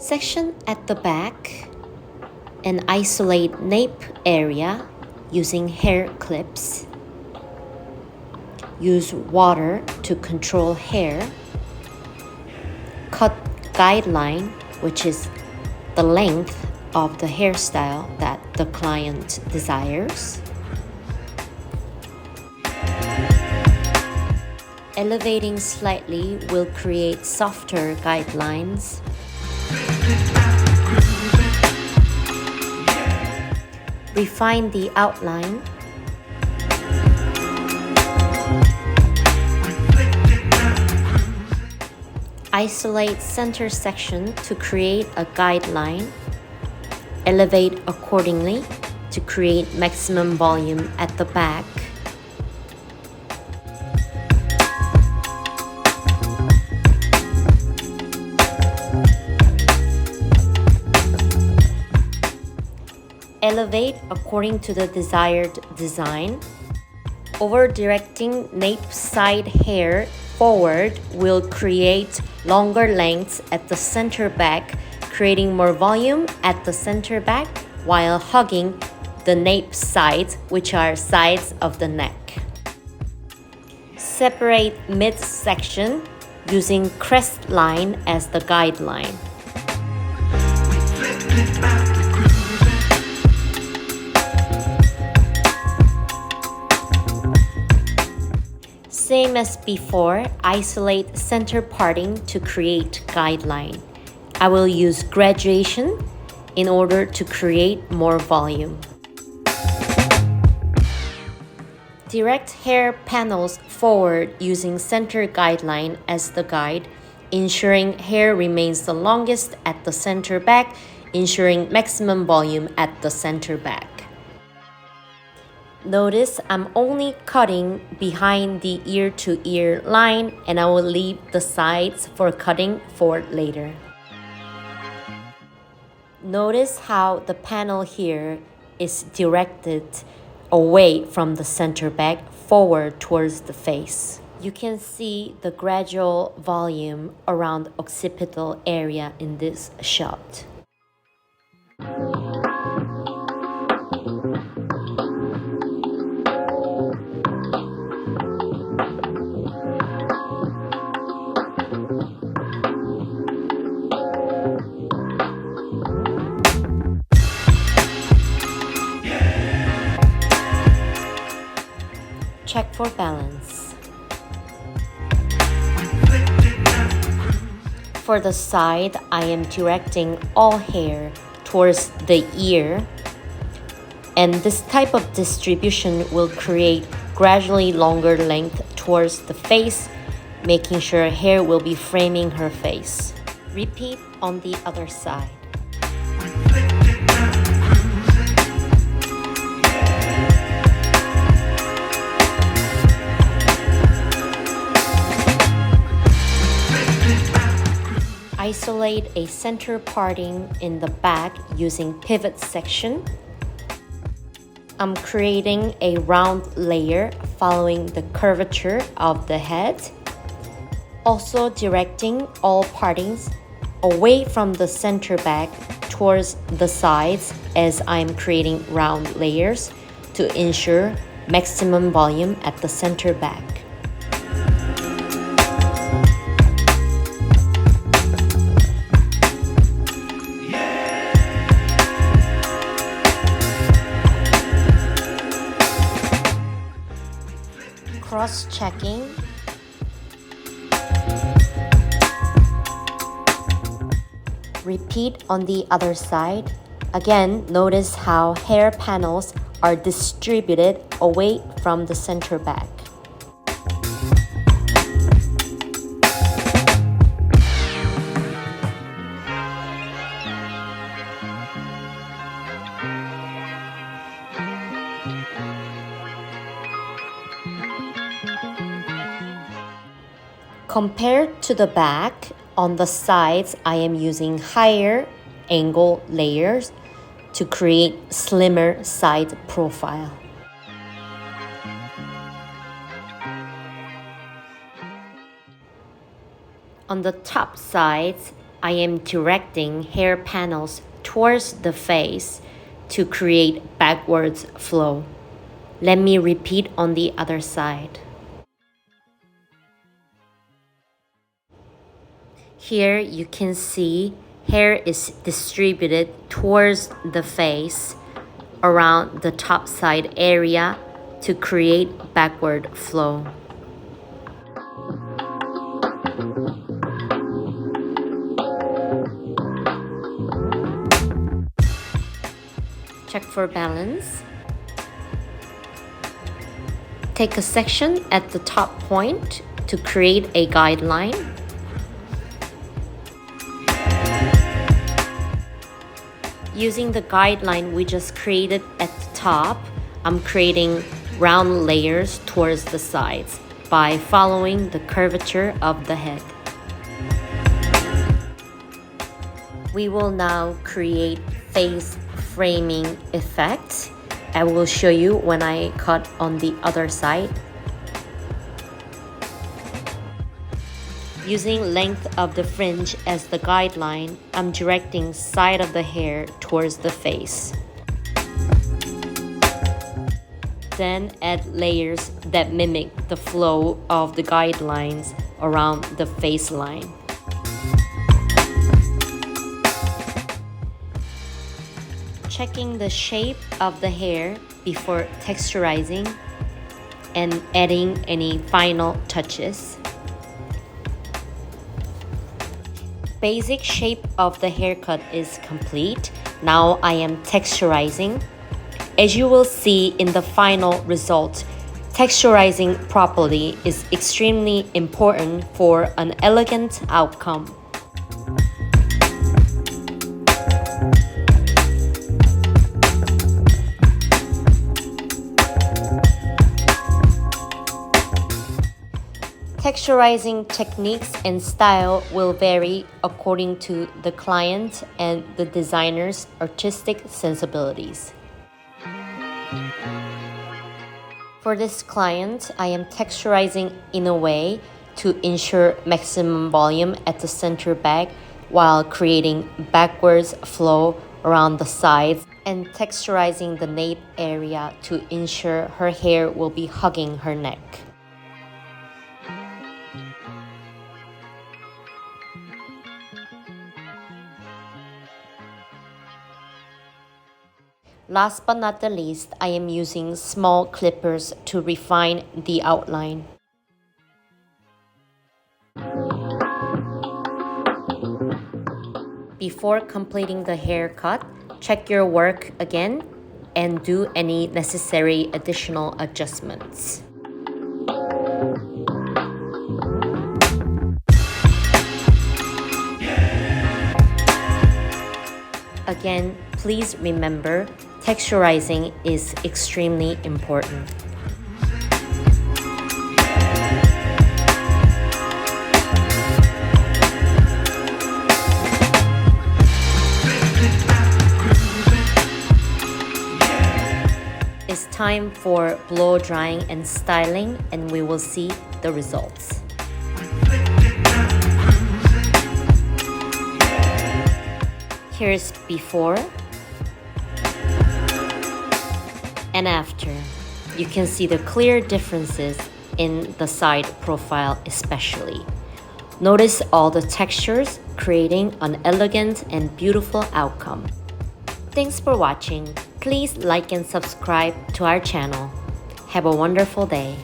Section at the back and isolate nape area using hair clips. Use water to control hair. Cut guideline, which is the length of the hairstyle that the client desires. Elevating slightly will create softer guidelines. Refine the outline. Isolate center section to create a guideline. Elevate accordingly to create maximum volume at the back. Elevate according to the desired design. Over-directing nape side hair forward will create longer lengths at the center back, creating more volume at the center back while hugging the nape sides, which are sides of the neck. Separate midsection using crest line as the guideline. Same as before, isolate center parting to create guideline. I will use graduation in order to create more volume. Direct hair panels forward using center guideline as the guide, ensuring hair remains the longest at the center back, ensuring maximum volume at the center back. Notice I'm only cutting behind the ear-to-ear line, and I will leave the sides for cutting for later. Notice how the panel here is directed away from the center back forward towards the face. You can see the gradual volume around occipital area in this shot. Check for balance. For the side, I am directing all hair towards the ear, and this type of distribution will create gradually longer length towards the face, making sure hair will be framing her face. Repeat on the other side. Isolate a center parting in the back using pivot section. I'm creating a round layer following the curvature of the head. Also directing all partings away from the center back towards the sides as I'm creating round layers to ensure maximum volume at the center back. Cross-checking. Repeat on the other side. Again, notice how hair panels are distributed away from the center back. Compared to the back, on the sides, I am using higher angle layers to create slimmer side profile. On the top sides, I am directing hair panels towards the face to create backwards flow. Let me repeat on the other side. Here you can see hair is distributed towards the face around the top side area to create backward flow. Check for balance. Take a section at the top point to create a guideline. Using the guideline we just created at the top, I'm creating round layers towards the sides by following the curvature of the head. We will now create face framing effect. I will show you when I cut on the other side. Using length of the fringe as the guideline, I'm directing side of the hair towards the face. Then add layers that mimic the flow of the guidelines around the face line. Checking the shape of the hair before texturizing and adding any final touches. Basic shape of the haircut is complete. Now I am texturizing. As you will see in the final result, texturizing properly is extremely important for an elegant outcome. Texturizing techniques and style will vary according to the client and the designer's artistic sensibilities. For this client, I am texturizing in a way to ensure maximum volume at the center back while creating backwards flow around the sides and texturizing the nape area to ensure her hair will be hugging her neck. Last but not the least, I am using small clippers to refine the outline. Before completing the haircut, check your work again and do any necessary additional adjustments. Again, please remember, texturizing is extremely important. It's time for blow drying and styling, and we will see the results. Here's before and after. You can see the clear differences in the side profile especially. Notice all the textures, creating an elegant and beautiful outcome. Thanks for watching. Please like and subscribe to our channel. Have a wonderful day.